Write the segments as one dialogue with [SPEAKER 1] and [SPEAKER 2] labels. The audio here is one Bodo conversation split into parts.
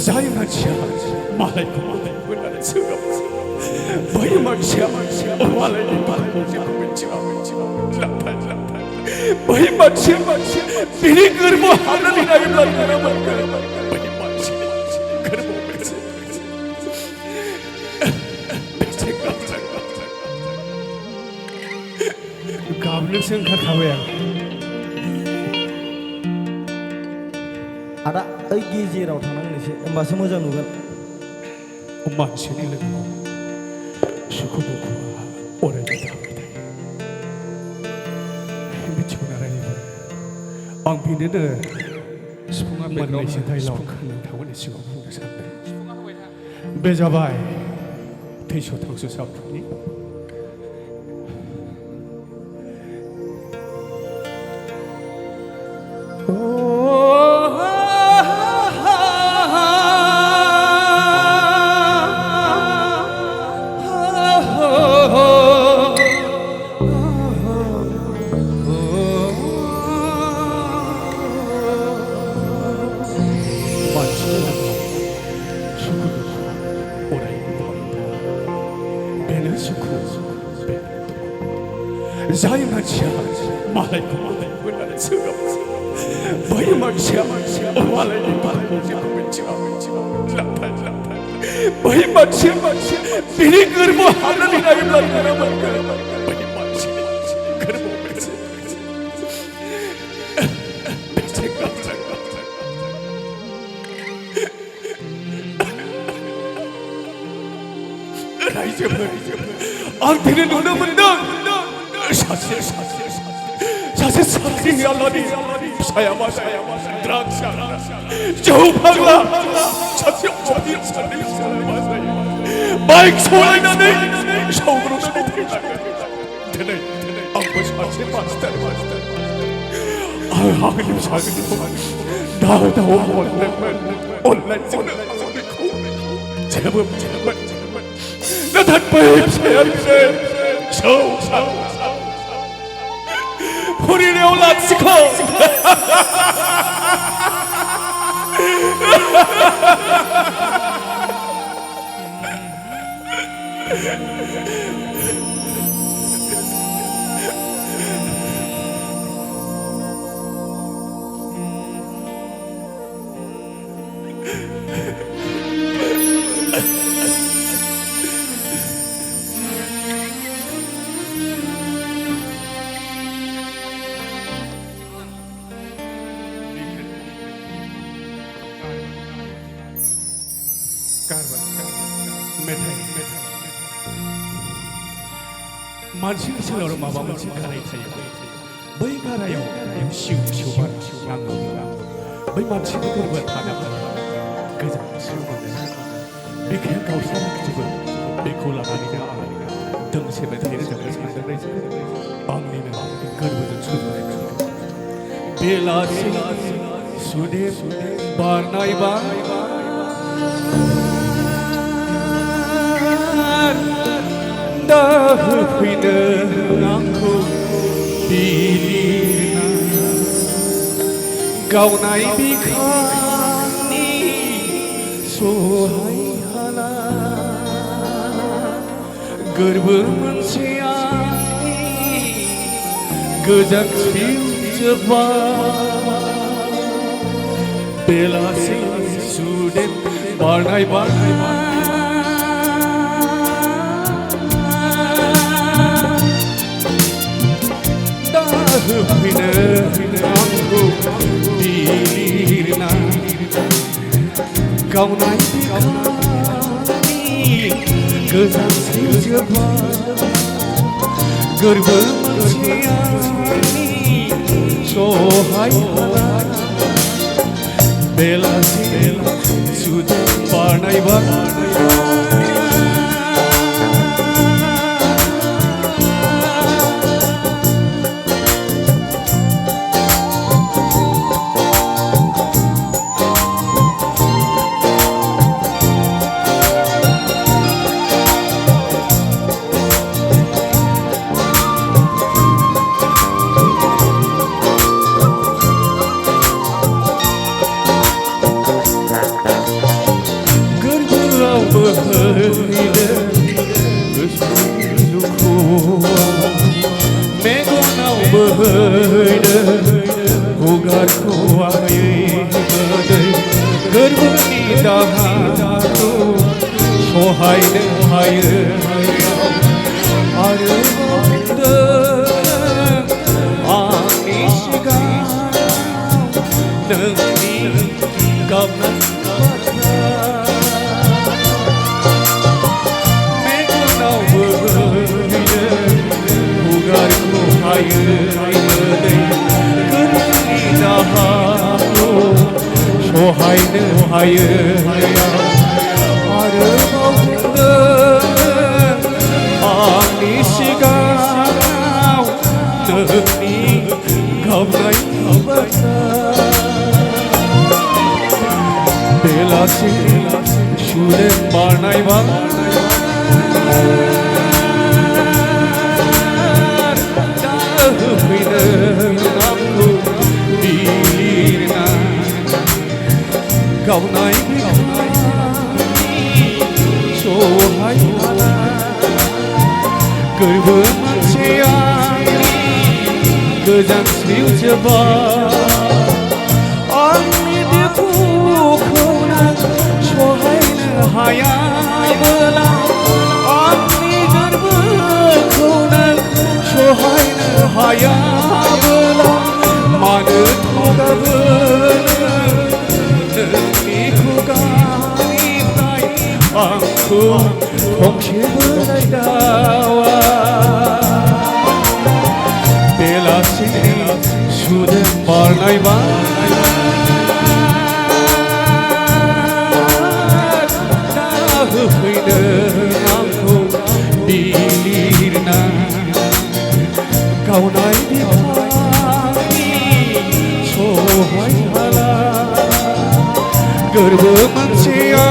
[SPEAKER 1] जाय मानसिया मालायखौ होननानै सोगाबो बै मानसिया मालायनि मालायखौ जेबो मिथिया बै मानसिया बिनि गोरबोआव हाबनानै नायोब्ला नुनो मोनगोन बै मानसिनि गोरबोआव बेसे गाबनोसो ओंखारखाबाय आं
[SPEAKER 2] आदा ओइ गेजेराव थांनांगोनसो होमबासो मोजां नुगोन
[SPEAKER 1] मानसिनि लोगोआव सुखु दुखुआ अरायबो थाबाय थायो मिथिगौना रायजोफोर आं बेनोनो सिफुङा मोननैसो डाइलग नोंथांमोननि सिगाङाव बुंनो सानदों बे जाबाय थैस' थांस' सावथुननि जाय मानसिया मालायखौ होननानै सोगाबो बै मानसिया मालायनि मालायखौ जेबो मिथिया बै मानसिया बिनि गोरबोआव हाबनानै नायोब्ला नुनो मोनगोन बै मानसिनि गोरबोआव बेसे रायजोफोर आं दिनै नुनो मोनदों सासे साख्रियालानि फिसाया द्राग्स जौ फाग्ला सासे बाइक सालायनानै सावग्रावनानै थैलाङो दिनै आंबो सासे मास्टार आं आंनि फिसाजोखौ दाव अनदोंमोन अननायजोंनो आं बेखौ जेबो नाथाय बै फिसाया दिनै हरिनायाव लाथिख' मानसिनि सोलेराव माबा मोनसे गाराय थायो बै गारायाव सिउ नाङो बै मानसिनि गोरबोआ थानानै गोजान मोनो बिखाया गावस्रालांजोबो बेखौ लानानैनो आं दोंसे मेथाइ रोजाबनो सानदों रायजो आंनिनो गोरबोजों सुजुनाय बेलासि सुदेम बारनाय दा होफैनो आंखौ बिलिरना गावनाय बिखानि सहाय हाला गोरबो मोनसेया गोजांस्रिवजोब्बाय बेलासि सुदेम बारनाय होफैनो आंखौ बिलिरना गावनाय बिखानि गोजांस्रिवजोब्बाय गोरबो मोनसेयानि सहाय हाला बेलासि सुदेम बारनाय हगारखौ आयै मोदै गोरबोनि दाहाखौ सहायनो हायो आरो आंनि सिगाङाव नोंनि गाबनाय मेगनाव बोहैयो हगारखौ हायो मोदै गोरबोनि दाहाखौ सहायनो हायो आरोबाव आंनि सिगाङाव नोंनि गाबनायनि बाथ्रा बेलासि सुदेम बारनाय होफैनो आंखौ बिलिरना गावनाय सहाय हाला गोरबो मानसिया गोजांस्रिवजोबा आंनि दुखुखौ सहायनो हायाबोला आंनि गोरबोखौ सहायनो हायाबोला मानो थगाबोनो नोंनि खुगानिफ्राय आंखौ फंसेबो रायदावा बेलासिनि सुदेम बारनाय होफैनो आंखौ बिलिरना गावनाय बिखानि सहाय हाला गोरबो मोनसेया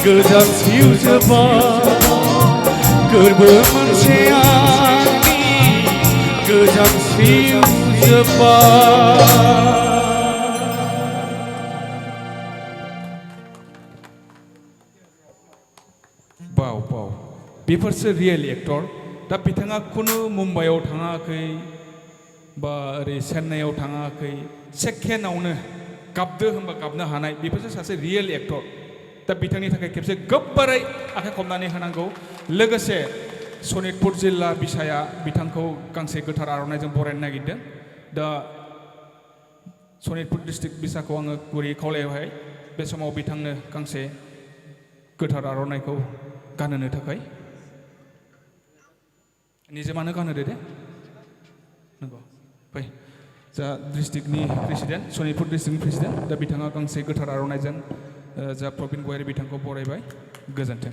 [SPEAKER 1] गोजांस्रिवजोबा गोरबो मोनसेया गोजांस्रिवजोबा बाव बाव बेफोरसो रियेल एक्टर दा बिथाङा खुनु मुम्बाइआव थाङाखै बा ओरै चेन्नाइआव थाङाखै सेकेन्डआवनो गाबदो होनबा गाबनो हानाय बेफोरसो सासे रियेल एक्टर दा बिथांनि थाखाय खेबसे गोबारै आखाइ खबनानै होनांगौ लोगोसे सनितपुर जिल्ला बिसाया बिथांखौ गांसे गोथार आर'नाइजों बरायनो नागिरदों दा सनितपुर डिस्ट्रिक्ट बिसाखौ आङो गुरै खावलायबाय बे समाव बिथांनो गांसे गोथार आर'नाइखौ गानहोनो थाखाय निजेमानो गानहोदो दे नंगौ फै जा डिस्ट्रिक्टनि प्रेसिडेन्ट सनितपुर डिस्ट्रिक्टनि प्रेसिडेन्ट दा बिथाङा गांसे गोथार आर'नाइजों जा प्रबिन गयारि बिथांखौ बरायबाय गोजोन्थों